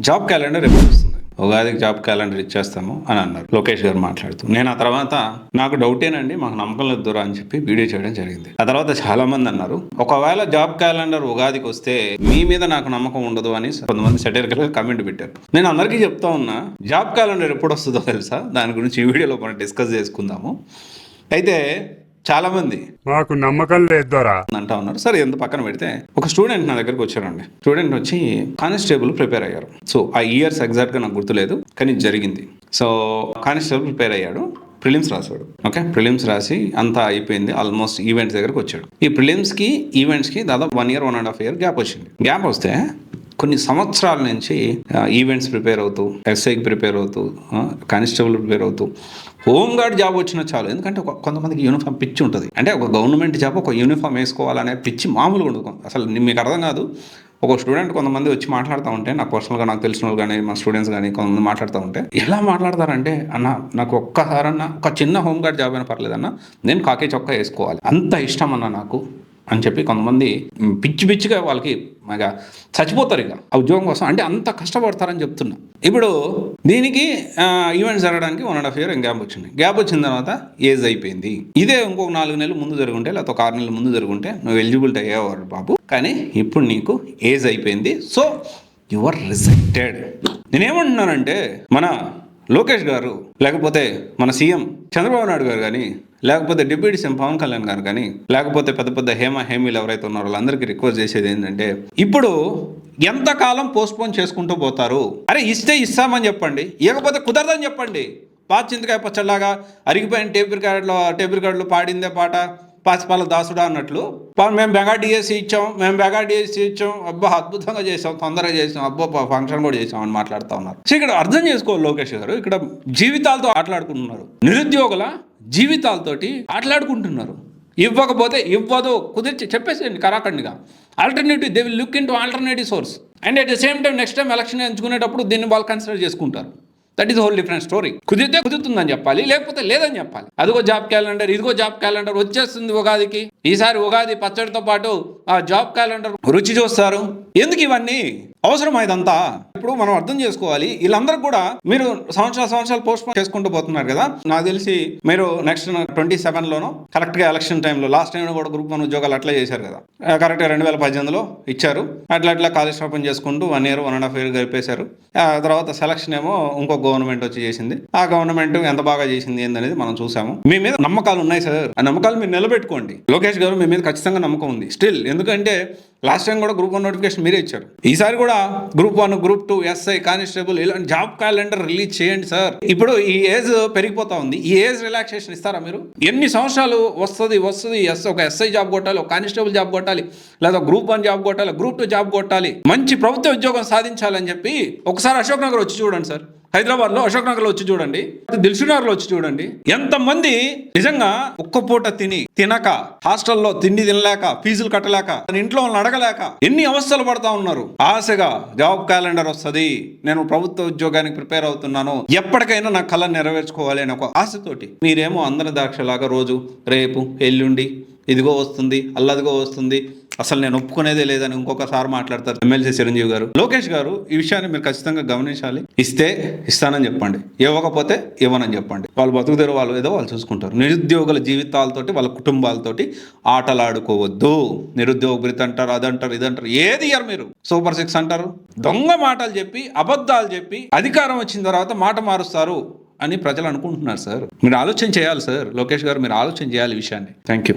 Job calendar ఎప్పుడు వస్తుంది? ఉగాదికి జాబ్ క్యాలెండర్ ఇచ్చేస్తాము అని అన్నారు లోకేష్ గారు మాట్లాడుతూ. నేను ఆ తర్వాత నాకు డౌటేనండి, మాకు నమ్మకం లేదు దూరా అని చెప్పి వీడియో చేయడం జరిగింది. ఆ తర్వాత చాలా మంది అన్నారు, ఒకవేళ జాబ్ క్యాలెండర్ ఉగాదికి వస్తే మీ మీద నాకు నమ్మకం ఉండదు అని కొంతమంది సెటైరికల్ గా కామెంట్ పెట్టారు. నేను అందరికీ చెప్తా ఉన్నా, జాబ్ క్యాలెండర్ ఎప్పుడు వస్తుందో తెలుసా? దాని గురించి ఈ వీడియోలో మనం డిస్కస్ చేసుకుందాము. అయితే చాలా మంది మాకు నమ్మకం లేదు దొరా అంటా ఉన్నారు. సరే, ఎంత పక్కన పెడితే ఒక స్టూడెంట్ నా దగ్గరకు వచ్చారండి. స్టూడెంట్ వచ్చి కానిస్టేబుల్ ప్రిపేర్ అయ్యారు. సో ఆ ఇయర్స్ ఎగ్జాక్ట్గా నాకు గుర్తులేదు, కానీ జరిగింది. సో కానిస్టేబుల్ ప్రిపేర్ అయ్యాడు, ప్రిలిమ్స్ రాశాడు. ఓకే, ప్రిలిమ్స్ రాసి అంతా అయిపోయింది, ఆల్మోస్ట్ ఈవెంట్స్ దగ్గరకు వచ్చాడు. ఈ ప్రిలిమ్స్కి ఈవెంట్స్కి దాదాపు 1 year 1.5 year గ్యాప్ వచ్చింది. గ్యాప్ వస్తే కొన్ని సంవత్సరాల నుంచి ఈవెంట్స్ ప్రిపేర్ అవుతూ, ఎస్ఐకి ప్రిపేర్ అవుతూ, కానిస్టేబుల్ ప్రిపేర్ అవుతూ, హోంగార్డ్ జాబ్ వచ్చినా చాలు. ఎందుకంటే కొంతమందికి యూనిఫామ్ పిచ్చి ఉంటుంది. అంటే ఒక గవర్నమెంట్ జాబ్ ఒక యూనిఫామ్ వేసుకోవాలనే పిచ్చి మామూలుగా ఉండదు. అసలు మీకు అర్థం కాదు. ఒక స్టూడెంట్ కొంతమంది వచ్చి మాట్లాడుతూ ఉంటే, నాకు పర్సనల్గా నాకు తెలిసిన వాళ్ళు కానీ మా స్టూడెంట్స్ కానీ కొంతమంది మాట్లాడుతూ ఉంటే ఎలా మాట్లాడతారంటే, అన్న నాకు ఒక్కసారన్నా ఒక చిన్న హోంగార్డ్ జాబ్ అయినా పర్లేదన్నా, నేను కాకి చొక్కా వేసుకోవాలి, అంత ఇష్టం అన్న నాకు అని చెప్పి కొంతమంది పిచ్చి పిచ్చిగా వాళ్ళకి మగా చచ్చిపోతారు ఇక ఆ ఉద్యోగం కోసం. అంటే అంత కష్టపడతారని చెప్తున్నా. ఇప్పుడు దీనికి ఈవెంట్స్ జరగడానికి 1.5 year గ్యాప్ వచ్చింది. గ్యాప్ వచ్చిన తర్వాత ఏజ్ అయిపోయింది. ఇదే ఇంకొక 4 నెలలు ముందు జరుగుంటే, లేకపోతే ఒక 6 నెలలు ముందు జరుగుంటే నువ్వు ఎలిజిబిలిటీ అయ్యేవారు బాబు. కానీ ఇప్పుడు నీకు ఏజ్ అయిపోయింది, సో యు ఆర్ రిజెక్టెడ్. నేనేమంటున్నానంటే, మన లోకేష్ గారు, లేకపోతే మన సీఎం చంద్రబాబు నాయుడు గారు కానీ, లేకపోతే డిప్యూటీ సీఎం పవన్ కళ్యాణ్ గారు కానీ, లేకపోతే పెద్ద పెద్ద హేమీలు ఎవరైతే ఉన్నారో వాళ్ళందరికీ రిక్వెస్ట్ చేసేది ఏంటంటే, ఇప్పుడు ఎంతకాలం పోస్ట్పోన్ చేసుకుంటూ పోతారు? అరే ఇస్తే ఇస్తామని చెప్పండి, ఇవ్వకపోతే కుదరదని చెప్పండి. పాత చింతకాయ పచ్చడిలాగా అరిగిపోయిన టేబుల్ కార్డులో పాడిందే పాట పాసిపాల దాసుడా అన్నట్లు, మేము మెగా డిఎస్సి ఇచ్చాం, అబ్బా అద్భుతంగా చేసాం, తొందరగా చేసాం, అబ్బా ఫంక్షన్ కూడా చేసాం అని మాట్లాడుతూ ఉన్నారు. సో ఇక్కడ అర్థం చేసుకోవాలి లోకేష్ గారు, ఇక్కడ జీవితాలతో ఆటలాడుకుంటున్నారు. నిరుద్యోగుల జీవితాలతోటి ఆటలాడుకుంటున్నారు. ఇవ్వకపోతే ఇవ్వదు, కుదిర్చి చెప్పేసేయండి కరాఖండిగా. Alternative, they will look into alternative source. And at the same time next time election ఎంచుకునేటప్పుడు దీన్ని వాళ్ళు కన్సిడర్ చేసుకుంటారు. That is whole different story. కుదిరితే కుదురుతుందని చెప్పాలి, లేకపోతే లేదని చెప్పాలి. అదిగో జాబ్ క్యాలెండర్, ఇదిగో జాబ్ క్యాలెండర్ వచ్చేస్తుంది ఉగాదికి. ఈసారి ఉగాది పచ్చడితో పాటు ఆ జాబ్ క్యాలెండర్ రుచి చూస్తారు. ఎందుకు ఇవన్నీ అవసరం? ఇదంతా ఇప్పుడు మనం అర్థం చేసుకోవాలి. వీళ్ళందరూ కూడా మీరు సంవత్సరాలు పోస్ట్ పోన్ చేసుకుంటూ పోతున్నారు కదా. నాకు తెలిసి మీరు నెక్స్ట్ 27లోనో కరెక్ట్గా ఎలక్షన్ టైంలో లాస్ట్ టైం కూడా గ్రూప్ 1 ఉద్యోగాలు అట్లా చేశారు కదా, కరెక్ట్గా 2018లో ఇచ్చారు. అట్లా కాలక్షేపం చేసుకుంటూ 1 year 1.5 year గడిపేశారు. ఆ తర్వాత సెలక్షన్ ఏమో ఇంకో గవర్నమెంట్ వచ్చి చేసింది. ఆ గవర్నమెంట్ ఎంత బాగా చేసింది ఏందనేది మనం చూసాము. మీ మీద నమ్మకాలు ఉన్నాయి సార్, ఆ నమ్మకాలు మీరు నిలబెట్టుకోండి. లోకేష్ గారు మీ మీద ఖచ్చితంగా నమ్మకం ఉంది స్టిల్. ఎందుకంటే లాస్ట్ టైం కూడా గ్రూప్ 1 నోటిఫికేషన్ మీరే ఇచ్చారు. ఈసారి కూడా గ్రూప్ 1, గ్రూప్ 2, ఎస్ఐ, కానిస్టేబుల్ ఇలాంటి జాబ్ క్యాలెండర్ రిలీజ్ చేయండి సార్. ఇప్పుడు ఈ ఏజ్ పెరిగిపోతా ఉంది, ఈ ఏజ్ రిలాక్సేషన్ ఇస్తారా మీరు? ఎన్ని సంవత్సరాలు వస్తుంది? ఒక ఎస్ఐ జాబ్ కొట్టాలి, ఒక కానిస్టేబుల్ జాబ్ కొట్టాలి, లేదా గ్రూప్ 1 జాబ్ కొట్టాలి, గ్రూప్ 2 జాబ్ కొట్టాలి, మంచి ప్రభుత్వ ఉద్యోగం సాధించాలని చెప్పి ఒకసారి అశోక్ నగర్ వచ్చి చూడండి సార్. హైదరాబాద్లో అశోక్ నగర్లో వచ్చి చూడండి, దిల్సుఖ్ నగర్లో వచ్చి చూడండి. ఎంతమంది నిజంగా ఒక్క పూట తినక, హాస్టల్లో తిండి తినలేక, ఫీజులు కట్టలేక, ఇంట్లో వాళ్ళని అడగలేక ఎన్ని అవస్థలు పడతా ఉన్నారు. ఆశగా జాబ్ క్యాలెండర్ వస్తుంది, నేను ప్రభుత్వ ఉద్యోగానికి ప్రిపేర్ అవుతున్నాను, ఎప్పటికైనా నా కళ నెరవేర్చుకోవాలి అని ఒక ఆశతోటి మీరేమో అందరి దాక్షలాగా రోజు రేపు ఎల్లుండి ఇదిగో వస్తుంది, అల్లదిగో వస్తుంది, అసలు నేను ఒప్పుకునేదే లేదని ఇంకొకసారి మాట్లాడతారు ఎమ్మెల్సీ చిరంజీవి గారు. లోకేష్ గారు, ఈ విషయాన్ని మీరు ఖచ్చితంగా గమనించాలి. ఇస్తే ఇస్తానని చెప్పండి, ఇవ్వకపోతే ఇవ్వనని చెప్పండి. వాళ్ళు బతుకుదేరు, వాళ్ళు ఏదో వాళ్ళు చూసుకుంటారు. నిరుద్యోగుల జీవితాలతోటి, వాళ్ళ కుటుంబాలతోటి ఆటలాడుకోవద్దు. నిరుద్యోగ భృతి అంటారు, అదంటారు, ఇదంటారు, ఏది ఇయ్యరు మీరు. సూపర్ 6 అంటారు, దొంగ మాటలు చెప్పి, అబద్ధాలు చెప్పి అధికారం వచ్చిన తర్వాత మాట మారుస్తారు అని ప్రజలు అనుకుంటున్నారు సార్. మీరు ఆలోచన చేయాలి సార్. లోకేష్ గారు, మీరు ఆలోచన చేయాలి ఈ విషయాన్ని. Thank you.